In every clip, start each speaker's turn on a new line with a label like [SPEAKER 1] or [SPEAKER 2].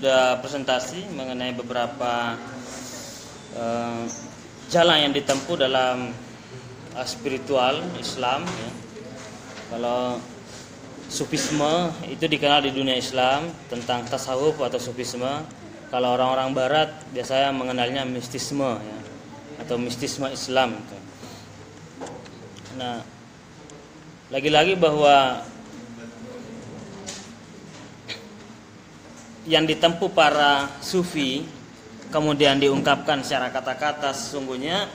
[SPEAKER 1] sudah presentasi mengenai beberapa jalan yang ditempuh dalam spiritual Islam ya. Kalau sufisme itu dikenal di dunia Islam tentang tasawuf atau sufisme. Kalau orang-orang barat biasanya mengenalnya mistisme ya, atau mistisme Islam gitu. Nah, lagi-lagi bahwa yang ditempuh para sufi kemudian diungkapkan secara kata-kata sesungguhnya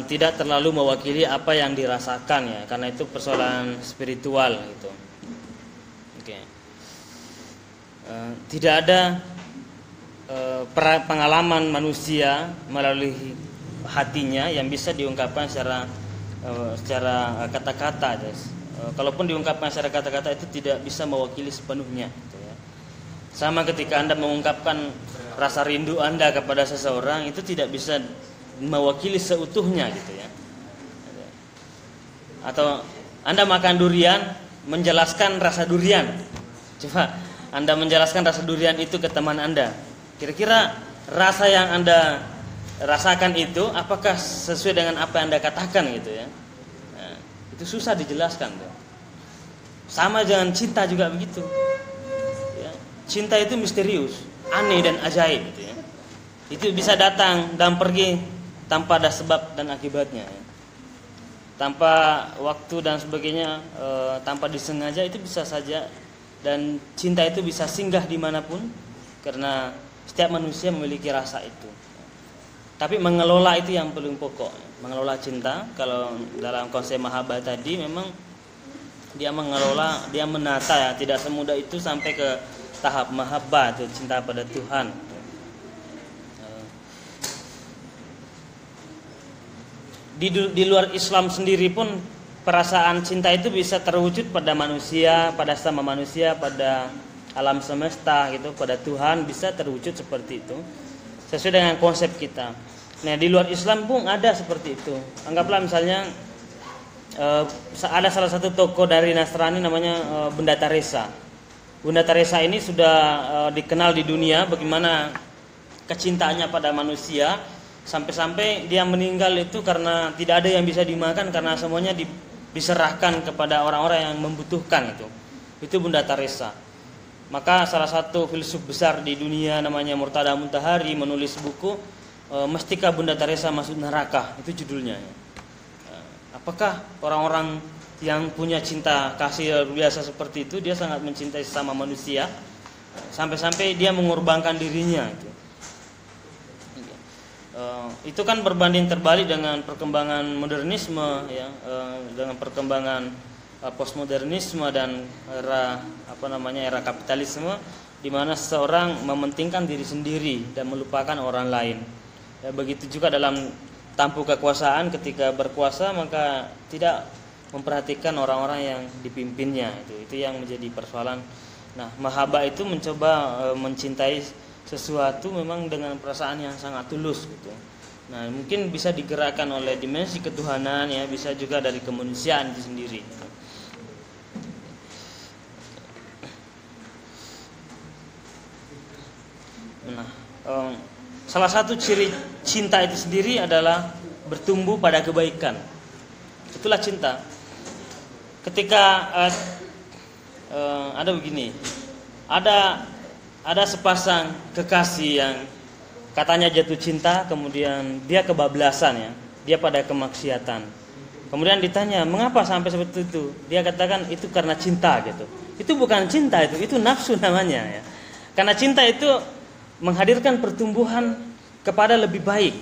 [SPEAKER 1] tidak terlalu mewakili apa yang dirasakan ya, karena itu persoalan spiritual gitu. Oke. Tidak ada pengalaman manusia melalui hatinya yang bisa diungkapkan secara kata-kata. Kalaupun diungkapkan secara kata-kata itu tidak bisa mewakili sepenuhnya gitu ya. Sama ketika Anda mengungkapkan rasa rindu Anda kepada seseorang, itu tidak bisa mewakili seutuhnya gitu ya. Atau Anda makan durian, menjelaskan rasa durian. Coba Anda menjelaskan rasa durian itu ke teman Anda. Kira-kira rasa yang Anda rasakan itu apakah sesuai dengan apa yang Anda katakan gitu ya. Nah, itu susah dijelaskan tuh. Sama dengan cinta juga begitu ya. Cinta itu misterius, aneh dan ajaib gitu ya. Itu bisa datang dan pergi tanpa ada sebab dan akibatnya ya. Tanpa waktu dan sebagainya, tanpa disengaja, itu bisa saja. Dan cinta itu bisa singgah dimanapun, karena setiap manusia memiliki rasa itu. Tapi mengelola itu yang paling pokok. Mengelola cinta, kalau dalam konsep mahabbah tadi, memang dia mengelola, dia menata ya. Tidak semudah itu sampai ke tahap mahabbah, itu cinta pada Tuhan. Di luar Islam sendiri pun perasaan cinta itu bisa terwujud pada manusia, pada sama manusia, pada alam semesta gitu, pada Tuhan bisa terwujud seperti itu sesuai dengan konsep kita. Nah, di luar Islam pun ada seperti itu. Anggaplah misalnya ada salah satu tokoh dari Nasrani namanya Bunda Teresa. Bunda Teresa ini sudah dikenal di dunia bagaimana kecintaannya pada manusia. Sampai-sampai dia meninggal itu karena tidak ada yang bisa dimakan, karena semuanya diserahkan kepada orang-orang yang membutuhkan itu. Itu Bunda Teresa. Maka salah satu filsuf besar di dunia namanya Murtada Muntahari menulis buku Mestikah Bunda Teresa Masuk Neraka? Itu judulnya. Apakah orang-orang yang punya cinta kasih luar biasa seperti itu, dia sangat mencintai sesama manusia sampai-sampai dia mengorbankan dirinya itu. Itu kan berbanding terbalik dengan perkembangan modernisme ya, dengan perkembangan postmodernisme dan era era kapitalisme, di mana seseorang mementingkan diri sendiri dan melupakan orang lain. Ya, begitu juga dalam tampuk kekuasaan, ketika berkuasa maka tidak memperhatikan orang-orang yang dipimpinnya. Itu yang menjadi persoalan. Nah, mahabbah itu mencoba mencintai sesuatu memang dengan perasaan yang sangat tulus gitu. Nah, mungkin bisa digerakkan oleh dimensi ketuhanan ya, bisa juga dari kemanusiaan itu sendiri. Nah, salah satu ciri cinta itu sendiri adalah bertumbuh pada kebaikan. Itulah cinta. Ketika ada begini, ada sepasang kekasih yang katanya jatuh cinta, kemudian dia kebablasan ya, dia pada kemaksiatan. Kemudian ditanya, mengapa sampai seperti itu? Dia katakan itu karena cinta gitu. Itu bukan cinta, itu nafsu namanya ya. Karena cinta itu menghadirkan pertumbuhan kepada lebih baik.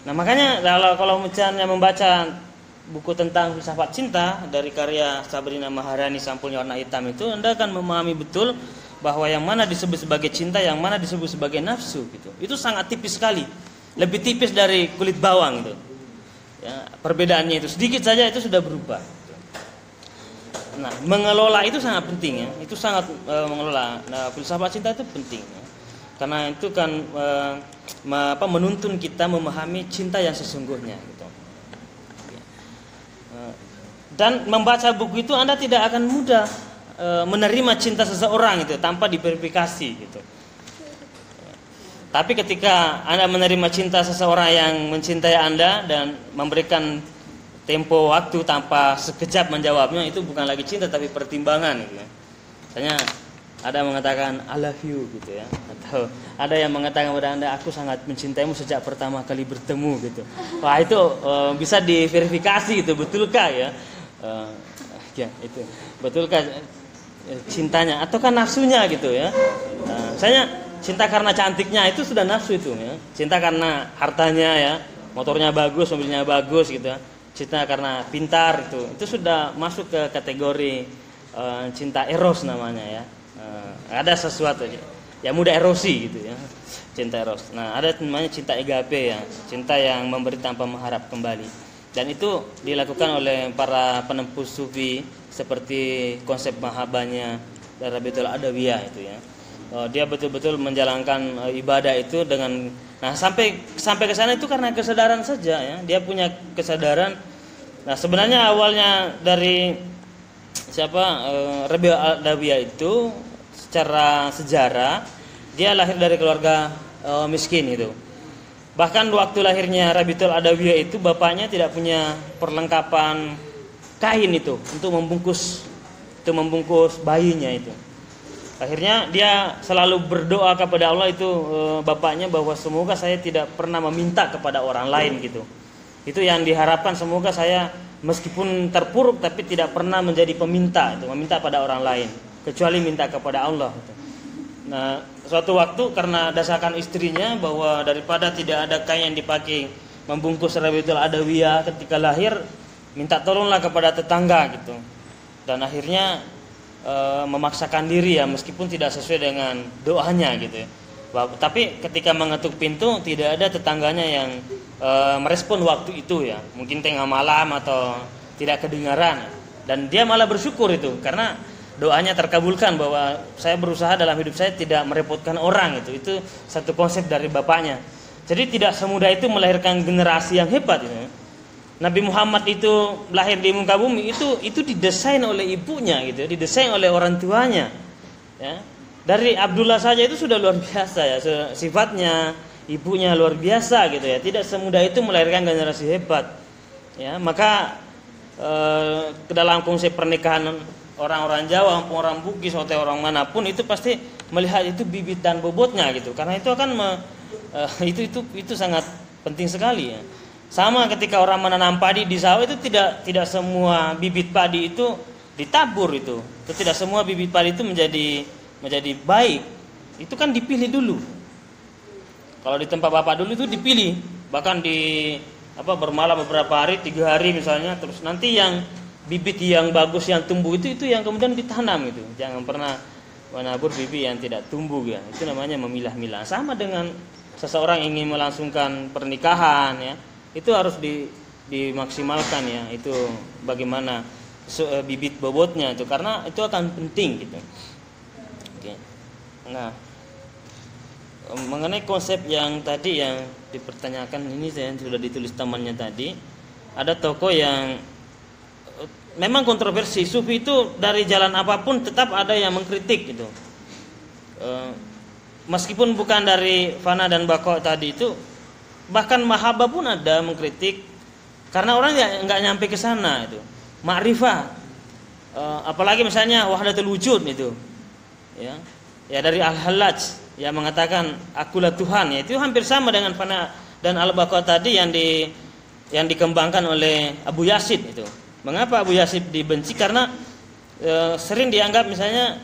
[SPEAKER 1] Nah, makanya kalau misalnya membaca buku tentang filsafat cinta dari karya Sabrina Maharani, Sampulnya Warna Hitam, itu Anda akan memahami betul bahwa yang mana disebut sebagai cinta, yang mana disebut sebagai nafsu gitu. Itu sangat tipis sekali. Lebih tipis dari kulit bawang gitu. Ya, perbedaannya itu sedikit saja itu sudah berubah. Nah, mengelola itu sangat penting ya. Itu sangat mengelola. Nah, filsafat cinta itu penting ya. Karena itu kan menuntun kita memahami cinta yang sesungguhnya gitu. Dan membaca buku itu Anda tidak akan mudah menerima cinta seseorang itu tanpa diverifikasi gitu. Tapi ketika Anda menerima cinta seseorang yang mencintai Anda dan memberikan tempo waktu tanpa sekejap menjawabnya, itu bukan lagi cinta tapi pertimbangan gitu ya. Misalnya ada yang mengatakan I love you gitu ya, atau ada yang mengatakan kepada Anda aku sangat mencintaimu sejak pertama kali bertemu gitu. Wah itu bisa diverifikasi gitu, betulkah ya? Ya itu betulkah cintanya ataukah nafsunya gitu ya? Misalnya cinta karena cantiknya itu sudah nafsu itu ya. Cinta karena hartanya ya, motornya bagus, mobilnya bagus gitu ya. Cinta karena pintar itu sudah masuk ke kategori cinta eros namanya ya. Ada sesuatu yang mudah erosi gitu ya. Cinta eros. Nah, ada namanya cinta agape ya, cinta yang memberi tanpa mengharap kembali. Dan itu dilakukan oleh para penempuh sufi seperti konsep mahabbahnya Rabi'atul Adawiyah itu ya. Dia betul-betul menjalankan ibadah itu dengan sampai ke sana itu karena kesadaran saja ya. Dia punya kesadaran. Nah, sebenarnya awalnya dari Rabi'atul Adawiyah itu secara sejarah dia lahir dari keluarga miskin itu. Bahkan waktu lahirnya Rabi'atul Adawiyah itu bapaknya tidak punya perlengkapan kain itu untuk membungkus bayinya itu. Akhirnya dia selalu berdoa kepada Allah itu bapaknya bahwa semoga saya tidak pernah meminta kepada orang lain gitu. Itu yang diharapkan, semoga saya meskipun terpuruk tapi tidak pernah menjadi peminta itu, meminta pada orang lain kecuali minta kepada Allah gitu. Nah, suatu waktu karena dasarkan istrinya bahwa daripada tidak ada kain yang dipakai membungkus Rabi'atul Adawiyah ketika lahir, minta tolonglah kepada tetangga gitu. Dan akhirnya memaksakan diri ya meskipun tidak sesuai dengan doanya gitu ya. Tapi ketika mengetuk pintu tidak ada tetangganya yang merespon waktu itu ya. Mungkin tengah malam atau tidak kedengaran, dan dia malah bersyukur itu karena doanya terkabulkan bahwa saya berusaha dalam hidup saya tidak merepotkan orang itu. Itu satu konsep dari bapaknya. Jadi tidak semudah itu melahirkan generasi yang hebat itu. Nabi Muhammad itu lahir di muka bumi itu didesain oleh ibunya gitu, didesain oleh orang tuanya. Ya. Dari Abdullah saja itu sudah luar biasa ya, sifatnya ibunya luar biasa gitu ya. Tidak semudah itu melahirkan generasi hebat. Ya, maka ke dalam konsep pernikahan orang-orang Jawa, orang Bugis atau orang manapun itu pasti melihat itu bibit dan bobotnya gitu. Karena itu akan itu sangat penting sekali ya. Sama ketika orang menanam padi di sawah itu tidak semua bibit padi itu ditabur itu. Tidak semua bibit padi itu menjadi baik. Itu kan dipilih dulu. Kalau di tempat Bapak dulu itu dipilih, bahkan bermalam beberapa hari, 3 hari misalnya, terus nanti yang bibit yang bagus yang tumbuh itu yang kemudian ditanam itu. Jangan pernah menabur bibit yang tidak tumbuh ya. Itu namanya memilah-milah. Sama dengan seseorang ingin melangsungkan pernikahan ya. Itu harus dimaksimalkan ya, itu bagaimana bibit bobotnya itu, karena itu akan penting gitu. Oke. Nah, mengenai konsep yang tadi yang dipertanyakan ini saya sudah ditulis temannya tadi, ada tokoh yang memang kontroversi. Sufi itu dari jalan apapun tetap ada yang mengkritik gitu. Meskipun bukan dari fana dan baqa tadi itu, bahkan mahabbah pun ada mengkritik karena orang nggak nyampe ke sana itu. Ma'rifah, apalagi misalnya wahdatul wujud itu, ya dari Al-Hallaj yang mengatakan akulah Tuhan, ya itu hampir sama dengan fana dan al-baqa tadi yang dikembangkan oleh Abu Yazid itu. Mengapa Abu Yazid dibenci? Karena sering dianggap misalnya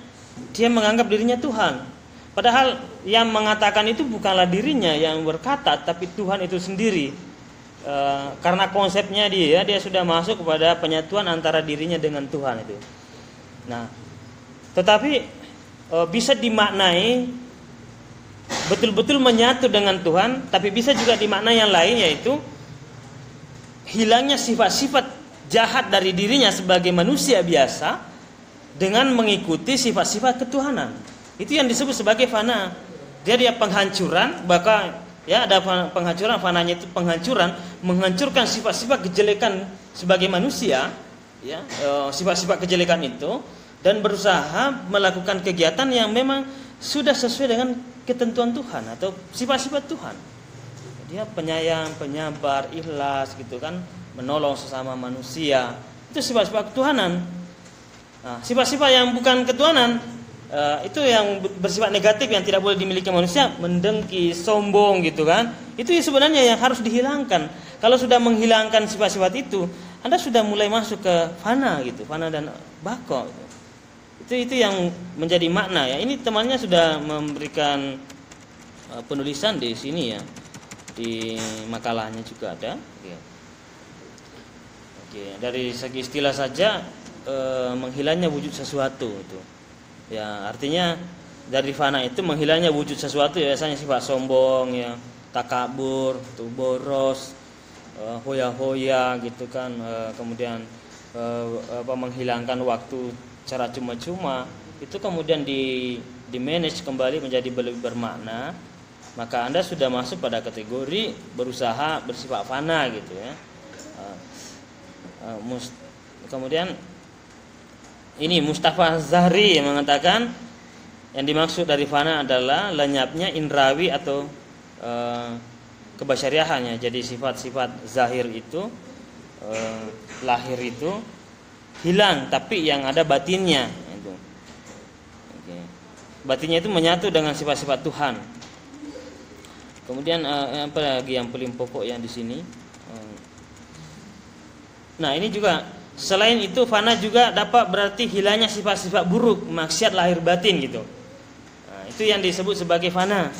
[SPEAKER 1] dia menganggap dirinya Tuhan. Padahal yang mengatakan itu bukanlah dirinya yang berkata, tapi Tuhan itu sendiri. Karena konsepnya dia sudah masuk kepada penyatuan antara dirinya dengan Tuhan itu. Nah, tetapi bisa dimaknai betul-betul menyatu dengan Tuhan, tapi bisa juga dimaknai yang lain, yaitu hilangnya sifat-sifat jahat dari dirinya sebagai manusia biasa dengan mengikuti sifat-sifat ketuhanan. Itu yang disebut sebagai fana. Dia penghancuran, bahkan ya ada penghancuran, fananya itu penghancuran, menghancurkan sifat-sifat kejelekan sebagai manusia, ya, sifat-sifat kejelekan itu dan berusaha melakukan kegiatan yang memang sudah sesuai dengan ketentuan Tuhan atau sifat-sifat Tuhan. Dia penyayang, penyabar, ikhlas gitu kan, menolong sesama manusia. Itu sifat-sifat ketuhanan. Nah, sifat-sifat yang bukan ketuhanan itu yang bersifat negatif yang tidak boleh dimiliki manusia, mendengki, sombong gitu kan. Itu sebenarnya yang harus dihilangkan. Kalau sudah menghilangkan sifat-sifat itu, Anda sudah mulai masuk ke fana gitu, fana dan bako. Itu yang menjadi makna ya. Ini temannya sudah memberikan penulisan di sini ya. Di makalahnya juga ada. Oke, dari segi istilah saja menghilangnya wujud sesuatu itu. Ya, artinya dari fana itu menghilangnya wujud sesuatu ya, biasanya sifat sombong ya, takabur, boros, hoya-hoya gitu kan, kemudian menghilangkan waktu cara cuma-cuma, itu kemudian di manage kembali menjadi lebih bermakna, maka Anda sudah masuk pada kategori berusaha bersifat fana gitu ya. Kemudian ini Mustafa Zahri yang mengatakan yang dimaksud dari fana adalah lenyapnya indrawi atau kebasyariahannya. Jadi sifat-sifat zahir itu lahir itu hilang, tapi yang ada batinnya itu. Oke. Batinnya itu menyatu dengan sifat-sifat Tuhan. Kemudian apa lagi yang paling pokok yang di sini? Nah, ini juga selain itu fana juga dapat berarti hilangnya sifat-sifat buruk, maksiat lahir batin gitu. Nah, itu yang disebut sebagai fana.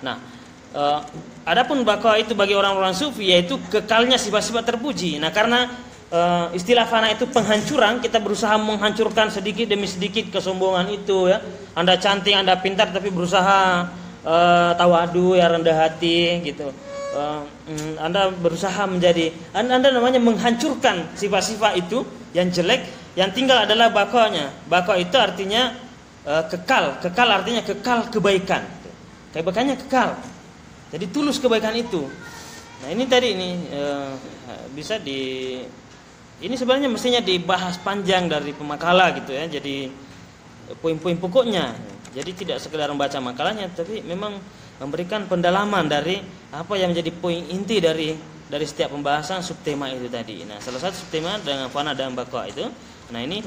[SPEAKER 1] Nah, adapun baqwa itu bagi orang-orang sufi yaitu kekalnya sifat-sifat terpuji. Nah, karena istilah fana itu penghancuran, kita berusaha menghancurkan sedikit demi sedikit kesombongan itu ya. Anda cantik, Anda pintar tapi berusaha tawadu ya, rendah hati gitu. Anda berusaha menjadi Anda namanya menghancurkan sifat-sifat itu yang jelek, yang tinggal adalah baqwanya. Baqwa itu artinya kekal artinya kekal kebaikan. Kebaikannya kekal. Jadi tulus kebaikan itu. Nah, ini tadi ini bisa ini sebenarnya mestinya dibahas panjang dari pemakalah gitu ya. Jadi poin-poin pokoknya. Jadi tidak sekedar membaca makalahnya, tapi memang memberikan pendalaman dari apa yang menjadi poin inti dari setiap pembahasan subtema itu tadi. Nah, salah satu subtema dengan fana dan baqwa itu. Nah, ini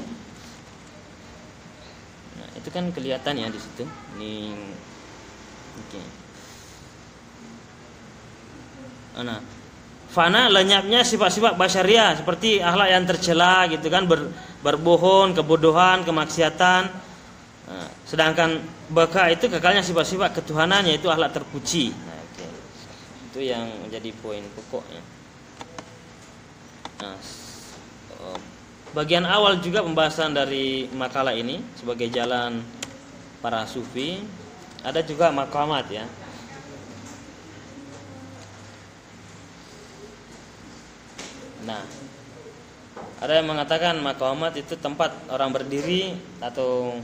[SPEAKER 1] itu kan kelihatan ya di situ. Ini oke. Nah, fana lenyapnya sifat-sifat basyariah seperti akhlak yang tercela gitu kan, berbohong, kebodohan, kemaksiatan. Nah, sedangkan baqwa itu kekalnya sifat-sifat ketuhanan yaitu akhlak terpuji. Nah, itu yang menjadi poin pokoknya. Nah, bagian awal juga pembahasan dari makalah ini sebagai jalan para sufi, ada juga maqamat ya. Nah, ada yang mengatakan maqamat itu tempat orang berdiri atau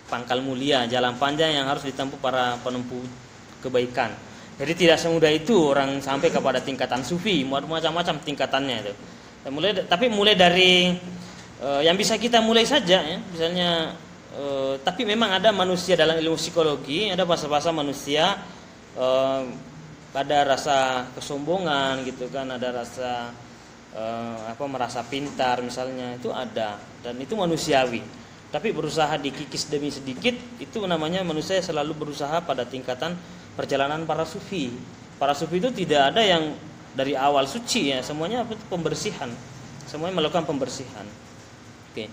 [SPEAKER 1] pangkal mulia, jalan panjang yang harus ditempuh para penempuh kebaikan. Jadi tidak semudah itu orang sampai kepada tingkatan sufi, macam-macam tingkatannya itu. Tapi mulai dari yang bisa kita mulai saja ya, misalnya tapi memang ada manusia dalam ilmu psikologi, ada bahasa-bahasa manusia ada rasa kesombongan gitu kan, ada rasa merasa pintar misalnya, itu ada dan itu manusiawi. Tapi berusaha dikikis demi sedikit, itu namanya manusia selalu berusaha pada tingkatan perjalanan para sufi. Para sufi itu tidak ada yang dari awal suci ya, semuanya pembersihan. Semuanya melakukan pembersihan. Oke.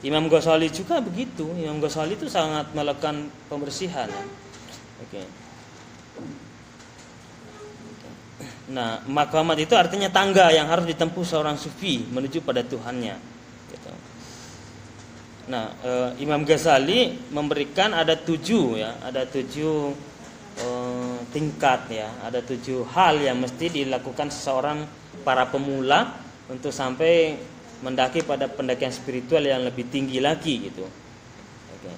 [SPEAKER 1] Imam Ghazali juga begitu. Imam Ghazali itu sangat melakukan pembersihan. Oke. Nah, maqamat itu artinya tangga yang harus ditempuh seorang sufi menuju pada Tuhannya. Gitu. Nah, Imam Ghazali memberikan ada 7 ya, ada 7 tingkat ya, ada 7 hal yang mesti dilakukan seseorang para pemula untuk sampai mendaki pada pendakian spiritual yang lebih tinggi lagi gitu. Oke.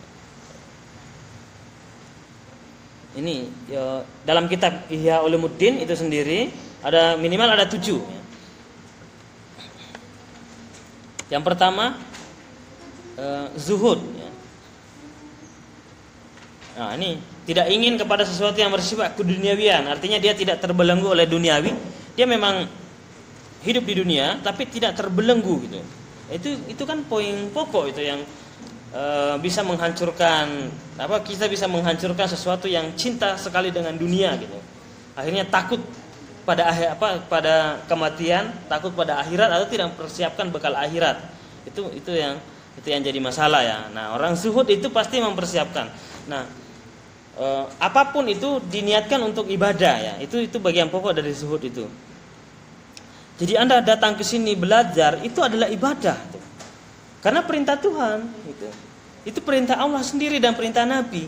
[SPEAKER 1] Ini ya, dalam kitab Ihya Ulumuddin itu sendiri Ada minimal ada 7. Yang pertama zuhud. Nah, ini tidak ingin kepada sesuatu yang bersifat keduniawian, artinya dia tidak terbelenggu oleh duniawi. Dia memang hidup di dunia tapi tidak terbelenggu gitu. Itu kan poin pokok itu yang bisa menghancurkan kita bisa menghancurkan sesuatu yang cinta sekali dengan dunia gitu. Akhirnya takut pada pada kematian, takut pada akhirat atau tidak mempersiapkan bekal akhirat. Itu yang jadi masalah ya. Nah, orang zuhud itu pasti mempersiapkan. Nah, apapun itu diniatkan untuk ibadah ya. Itu bagian pokok dari zuhud itu. Jadi Anda datang ke sini belajar itu adalah ibadah. Karena perintah Tuhan gitu. Itu perintah Allah sendiri dan perintah Nabi.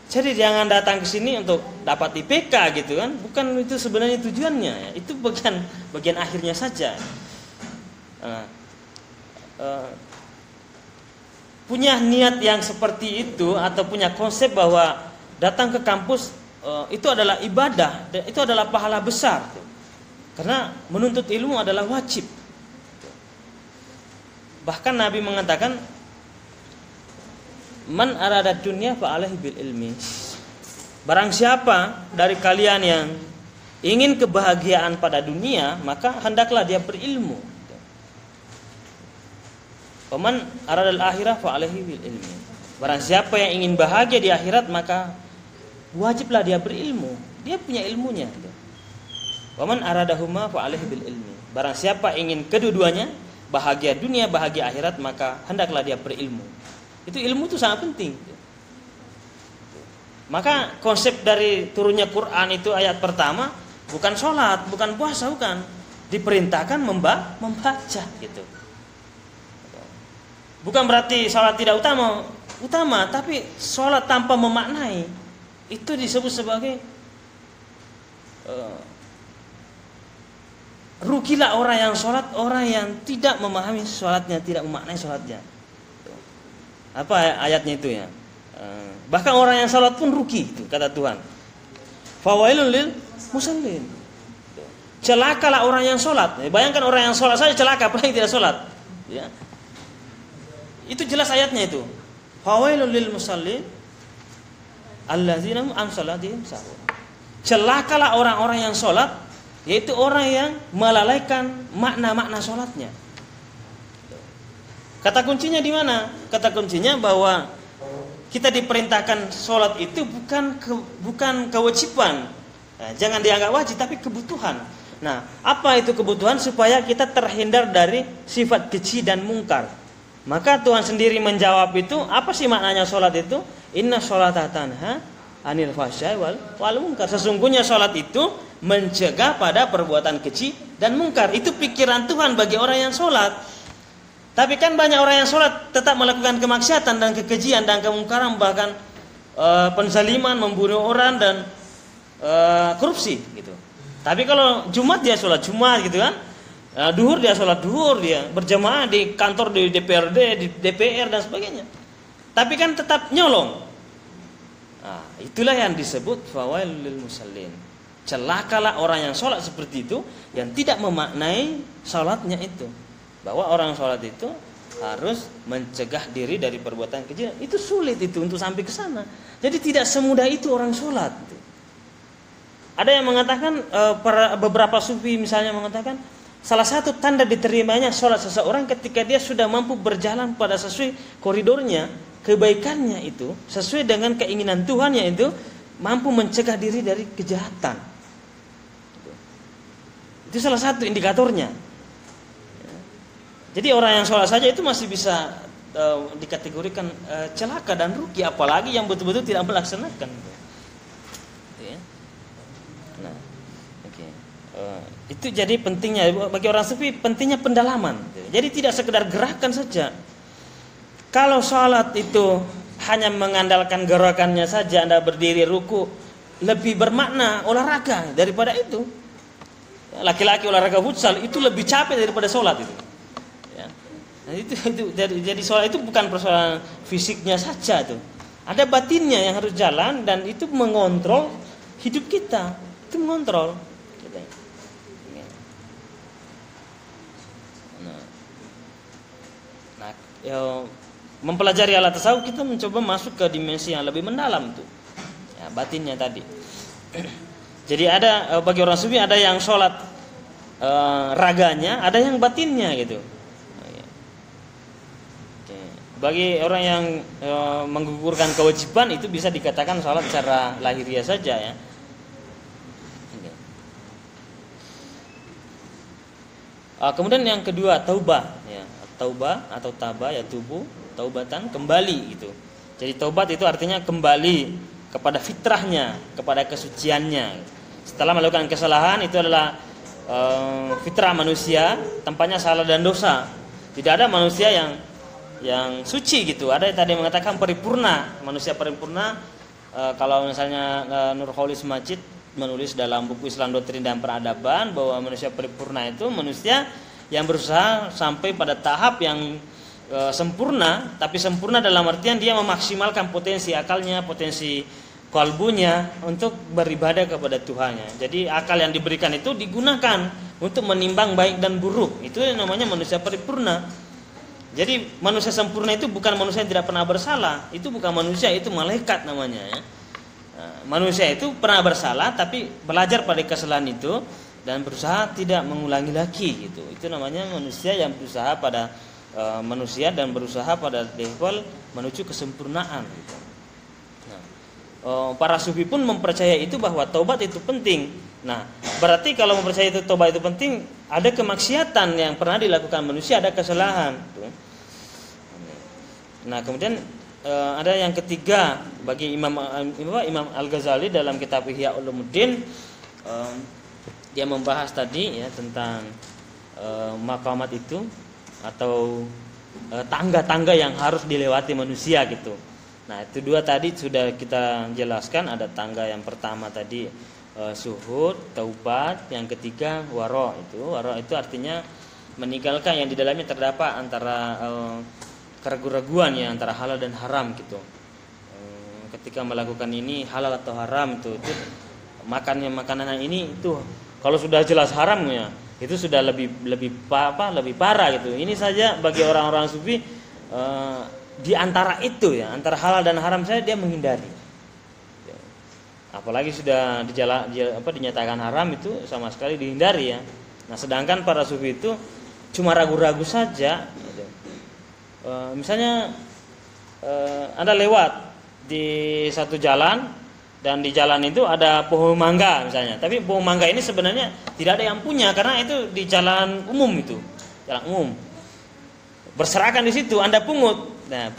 [SPEAKER 1] Jadi jangan datang ke sini untuk dapat IPK gitu kan. Bukan itu sebenarnya tujuannya ya. Itu bagian akhirnya saja. Punya niat yang seperti itu atau punya konsep bahwa datang ke kampus itu adalah ibadah dan itu adalah pahala besar. Karena menuntut ilmu adalah wajib. Bahkan Nabi mengatakan man arada dunya fa alaihi bil ilmi. Barang siapa dari kalian yang ingin kebahagiaan pada dunia, maka hendaklah dia berilmu. Waman aradal akhirah fa alaihi bil ilmi. Barang siapa yang ingin bahagia di akhirat, maka wajiblah dia berilmu. Dia punya ilmunya. Waman aradahuma fa alaihi bil ilmi. Barang siapa ingin kedua-duanya, bahagia dunia, bahagia akhirat, maka hendaklah dia berilmu. Itu ilmu itu sangat penting. Maka konsep dari turunnya Quran itu ayat pertama bukan sholat, bukan puasa, bukan. Diperintahkan membaca gitu. Bukan berarti sholat tidak utama, tapi sholat tanpa memaknai itu disebut sebagai rugilah orang yang sholat, orang yang tidak memahami sholatnya, tidak memaknai sholatnya. Apa ayatnya itu ya? Bahkan orang yang sholat pun rugi itu kata Tuhan. Fawailul lil musallin. Celakalah orang yang sholat. Bayangkan orang yang sholat saja celaka, apalagi tidak sholat. Ya. Itu jelas ayatnya itu. Fawailul lil musallin allazina an salatihim sahun. Celakalah orang-orang yang sholat, yaitu orang yang melalaikan makna-makna sholatnya. Kata kuncinya di mana? Kata kuncinya bahwa kita diperintahkan sholat itu bukan kewajiban. Nah, jangan dianggap wajib, tapi kebutuhan. Nah, apa itu kebutuhan? Supaya kita terhindar dari sifat keji dan mungkar. Maka Tuhan sendiri menjawab itu, apa sih maknanya sholat itu? Inna sholata tanha anil fahsya'i wal munkar. Sesungguhnya sholat itu mencegah pada perbuatan keji dan mungkar. Itu pikiran Tuhan bagi orang yang sholat. Tapi kan banyak orang yang sholat tetap melakukan kemaksiatan dan kekejian dan kemungkaran, bahkan penzaliman, membunuh orang dan korupsi gitu. Tapi kalau Jumat dia sholat Jumat gitu kan. Duhur dia sholat duhur, dia berjamaah di kantor, di DPRD, di DPR dan sebagainya. Tapi kan tetap nyolong. Nah, itulah yang disebut fawailul lil musallin. Celakalah orang yang sholat seperti itu, yang tidak memaknai sholatnya itu. Bahwa orang sholat itu harus mencegah diri dari perbuatan keji. Itu sulit itu untuk sampai ke sana. Jadi tidak semudah itu orang sholat. Ada yang mengatakan, beberapa sufi misalnya mengatakan, salah satu tanda diterimanya sholat seseorang ketika dia sudah mampu berjalan pada sesuai koridornya, kebaikannya itu, sesuai dengan keinginan Tuhannya itu, mampu mencegah diri dari kejahatan. Itu salah satu indikatornya. Jadi orang yang sholat saja itu masih bisa dikategorikan celaka dan rugi, apalagi yang betul-betul tidak melaksanakan. Nah, oke. Itu jadi pentingnya bagi orang sufi, pentingnya pendalaman. Jadi tidak sekedar gerakan saja. Kalau sholat itu hanya mengandalkan gerakannya saja, Anda berdiri ruku, lebih bermakna olahraga daripada itu. Laki-laki olahraga futsal itu lebih capek daripada sholat itu. Ya. Nah, itu jadi sholat itu bukan persoalan fisiknya saja tuh. Ada batinnya yang harus jalan dan itu mengontrol hidup kita. Itu mengontrol. Gitu. Nah, mempelajari alat tasawuf kita mencoba masuk ke dimensi yang lebih mendalam tuh, ya, batinnya tadi. Jadi ada bagi orang sufi ada yang sholat raganya, ada yang batinnya gitu. Bagi orang yang menggugurkan kewajiban itu bisa dikatakan sholat secara lahiriah saja ya. Kemudian yang kedua taubah ya. Taubah atau tabah ya tubuh, taubatan kembali gitu. Jadi taubat itu artinya kembali kepada fitrahnya, kepada kesuciannya. Setelah melakukan kesalahan itu adalah fitrah manusia, tempatnya salah dan dosa. Tidak ada manusia yang suci gitu. Ada yang tadi mengatakan paripurna, manusia paripurna. Kalau misalnya Nurholis Majid menulis dalam buku Islam Doktrin dan Peradaban bahwa manusia paripurna itu manusia yang berusaha sampai pada tahap yang sempurna, tapi sempurna dalam artian dia memaksimalkan potensi akalnya, potensi kalbunya untuk beribadah kepada Tuhannya. Jadi akal yang diberikan itu digunakan untuk menimbang baik dan buruk. Itu namanya manusia paripurna. Jadi manusia sempurna itu bukan manusia yang tidak pernah bersalah. Itu bukan manusia, itu malaikat namanya ya. Manusia itu pernah bersalah tapi belajar pada kesalahan itu dan berusaha tidak mengulangi lagi gitu. Itu namanya manusia yang berusaha pada manusia dan berusaha pada level menuju kesempurnaan gitu. Para sufi pun mempercayai itu bahwa taubat itu penting. Nah, berarti kalau mempercayai itu taubat itu penting, ada kemaksiatan yang pernah dilakukan manusia, ada kesalahan. Nah, kemudian ada yang ketiga bagi Imam Al-Ghazali dalam kitab Ihya Ulumuddin, dia membahas tadi ya tentang maqamat itu atau tangga-tangga yang harus dilewati manusia gitu. Nah, itu dua tadi sudah kita jelaskan. Ada tangga yang pertama tadi syuhud, taubat, yang ketiga wara. Wara itu artinya meninggalkan yang di dalamnya terdapat antara keraguan-raguan ya antara halal dan haram gitu. Ketika melakukan ini halal atau haram itu makanan ini itu kalau sudah jelas haramnya itu sudah lebih parah gitu. Ini saja bagi orang-orang sufi di antara itu ya, antara halal dan haram saja dia menghindari. Apalagi sudah dinyatakan haram itu sama sekali dihindari ya. Nah, sedangkan para sufi itu cuma ragu-ragu saja gitu. Misalnya Anda lewat di satu jalan dan di jalan itu ada pohon mangga misalnya, tapi pohon mangga ini sebenarnya tidak ada yang punya karena itu di jalan umum itu, jalan umum. Berserakan di situ, Anda pungut. Nah,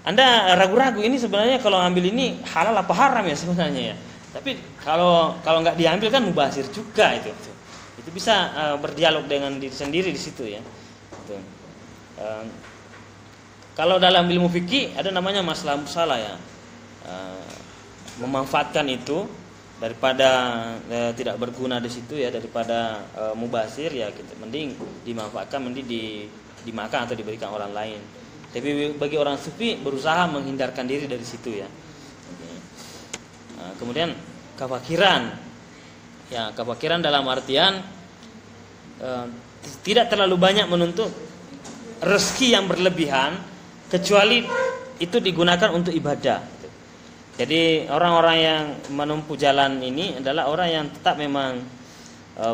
[SPEAKER 1] Anda ragu-ragu ini sebenarnya kalau ambil ini halal apa haram ya sebenarnya ya. Tapi kalau nggak diambil kan mubazir juga itu. Itu bisa berdialog dengan diri sendiri di situ ya. Itu. Kalau dalam ilmu fikih ada namanya masalah musalah ya. Memanfaatkan itu daripada tidak berguna di situ ya, daripada mubazir ya kita mending dimanfaatkan, mending dimakan atau diberikan orang lain. Tapi bagi orang sufi berusaha menghindarkan diri dari situ ya. Nah, kemudian kefakiran. Ya, kefakiran dalam artian tidak terlalu banyak menuntut rezeki yang berlebihan kecuali itu digunakan untuk ibadah. Jadi orang-orang yang menempuh jalan ini adalah orang yang tetap memang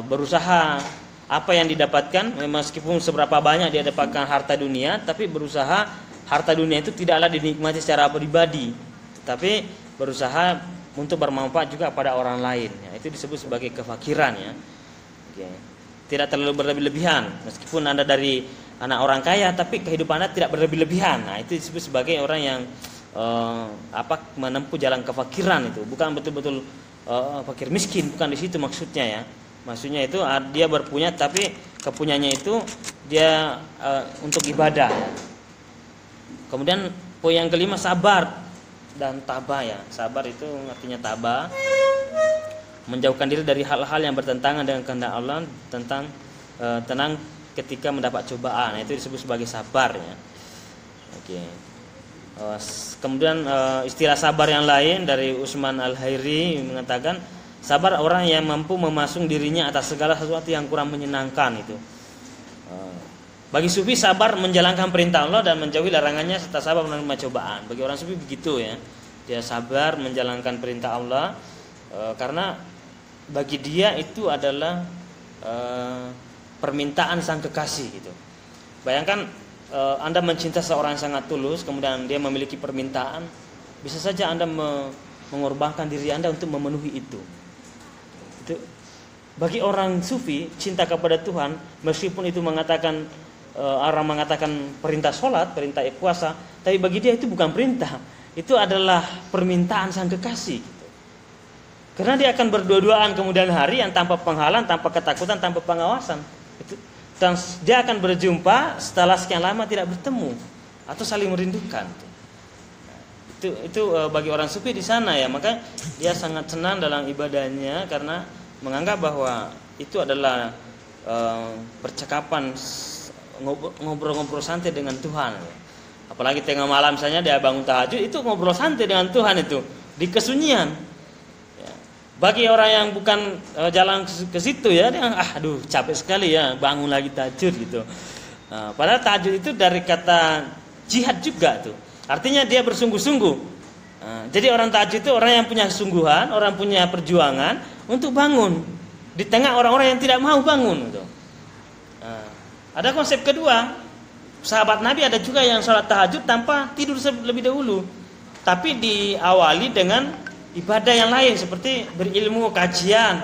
[SPEAKER 1] berusaha. Apa yang didapatkan meskipun seberapa banyak dia dapatkan harta dunia, tapi berusaha harta dunia itu tidaklah dinikmati secara pribadi, tetapi berusaha untuk bermanfaat juga pada orang lain ya, itu disebut sebagai kefakiran ya. Oke. Tidak terlalu berlebih-lebihan, meskipun Anda dari anak orang kaya tapi kehidupan Anda tidak berlebih-lebihan. Nah, itu disebut sebagai orang yang menempuh jalan kefakiran. Itu bukan betul-betul fakir miskin, bukan di situ maksudnya ya. Maksudnya itu dia berpunya tapi kepunyaannya itu dia untuk ibadah. Kemudian poin yang kelima sabar dan tabah ya. Sabar itu artinya tabah, menjauhkan diri dari hal-hal yang bertentangan dengan kehendak Allah, tenang ketika mendapat cobaan. Itu disebut sebagai sabar ya. Oke. Kemudian istilah sabar yang lain dari Utsman Al-Hairi mengatakan Sabar orang yang mampu memasung dirinya atas segala sesuatu yang kurang menyenangkan itu. Bagi sufi sabar menjalankan perintah Allah dan menjauhi larangannya serta sabar menerima cobaan. Bagi orang sufi begitu ya. Dia sabar menjalankan perintah Allah karena bagi dia itu adalah permintaan sang kekasih gitu. Bayangkan Anda mencinta seorang yang sangat tulus, kemudian dia memiliki permintaan, bisa saja Anda mengorbankan diri Anda untuk memenuhi itu. Bagi orang sufi, cinta kepada Tuhan, meskipun itu orang mengatakan perintah sholat, perintah puasa, tapi bagi dia itu bukan perintah, itu adalah permintaan sang kekasih. Karena dia akan berdua-duaan kemudian hari yang tanpa penghalang, tanpa ketakutan, tanpa pengawasan. Dan dia akan berjumpa setelah sekian lama tidak bertemu atau saling merindukan. Itu bagi orang sufi di sana ya, maka dia sangat senang dalam ibadahnya karena menganggap bahwa itu adalah percakapan ngobrol-ngobrol santai dengan Tuhan. Apalagi tengah malam misalnya dia bangun tahajud, itu ngobrol santai dengan Tuhan itu di kesunyian. Ya. Bagi orang yang bukan jalan ke situ ya, dia aduh capek sekali ya bangun lagi tahajud gitu. Padahal tahajud itu dari kata jihad juga tuh. Artinya dia bersungguh-sungguh. Jadi orang tahajud itu orang yang punya kesungguhan, orang punya perjuangan untuk bangun di tengah orang-orang yang tidak mau bangun gitu. Ada konsep kedua, sahabat Nabi ada juga yang sholat tahajud tanpa tidur lebih dahulu, tapi diawali dengan ibadah yang lain seperti berilmu, kajian.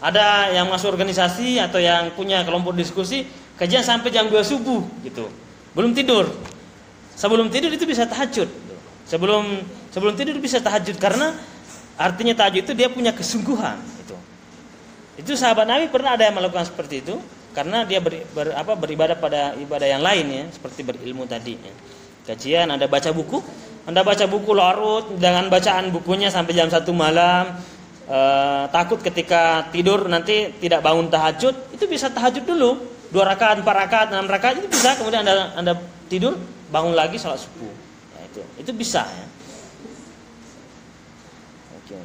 [SPEAKER 1] Ada yang masuk organisasi atau yang punya kelompok diskusi, kajian sampai jam 2 subuh gitu, belum tidur. Sebelum tidur itu bisa tahajud. Sebelum tidur bisa tahajud karena artinya tahajud itu dia punya kesungguhan gitu. Itu sahabat Nabi pernah ada yang melakukan seperti itu. Karena dia beribadah pada ibadah yang lain ya, seperti berilmu tadi ya. Kajian, Anda baca buku, Anda baca buku larut dengan bacaan bukunya sampai jam 1 malam, takut ketika tidur nanti tidak bangun tahajud, itu bisa tahajud dulu 2 rakaat, 4 rakaat, 6 rakaat itu bisa, kemudian Anda tidur, bangun lagi sholat subuh. Ya, itu bisa ya. Oke.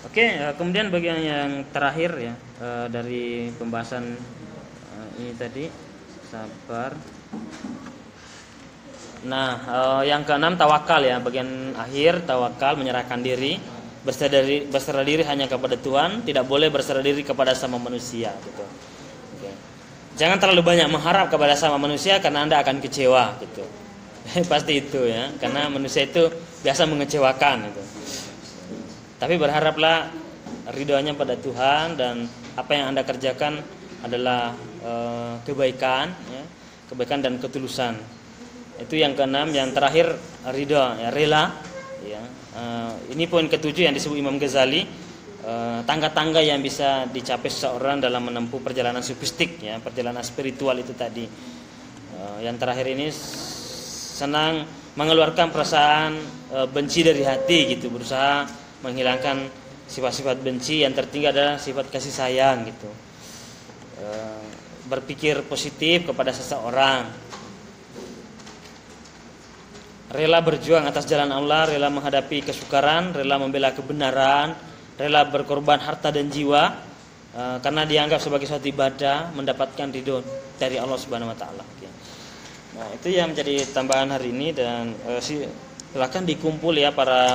[SPEAKER 1] Oke, kemudian bagian yang terakhir ya dari pembahasan ini tadi sabar. Nah, yang keenam tawakal ya, bagian akhir tawakal menyerahkan diri, berserah diri hanya kepada Tuhan, tidak boleh berserah diri kepada sama manusia gitu. Oke. Jangan terlalu banyak mengharap kepada sama manusia karena Anda akan kecewa gitu. Pasti itu ya, karena manusia itu biasa mengecewakan gitu. Tapi berharaplah ridhonya pada Tuhan dan apa yang Anda kerjakan adalah kebaikan, ya, kebaikan dan ketulusan. Itu yang keenam. Yang terakhir ridho, ya, rela. Ya. Ini poin ketujuh yang disebut Imam Ghazali, tangga-tangga yang bisa dicapai seseorang dalam menempuh perjalanan sufistik, ya, perjalanan spiritual itu tadi. Yang terakhir ini senang mengeluarkan perasaan benci dari hati gitu, berusaha menghilangkan sifat-sifat benci, yang tertinggi adalah sifat kasih sayang gitu. Berpikir positif kepada seseorang, rela berjuang atas jalan Allah, rela menghadapi kesukaran, rela membela kebenaran, rela berkorban harta dan jiwa karena dianggap sebagai suatu ibadah, mendapatkan ridho dari Allah Subhanahu wa taala. Nah, itu yang menjadi tambahan hari ini dan silakan dikumpul ya para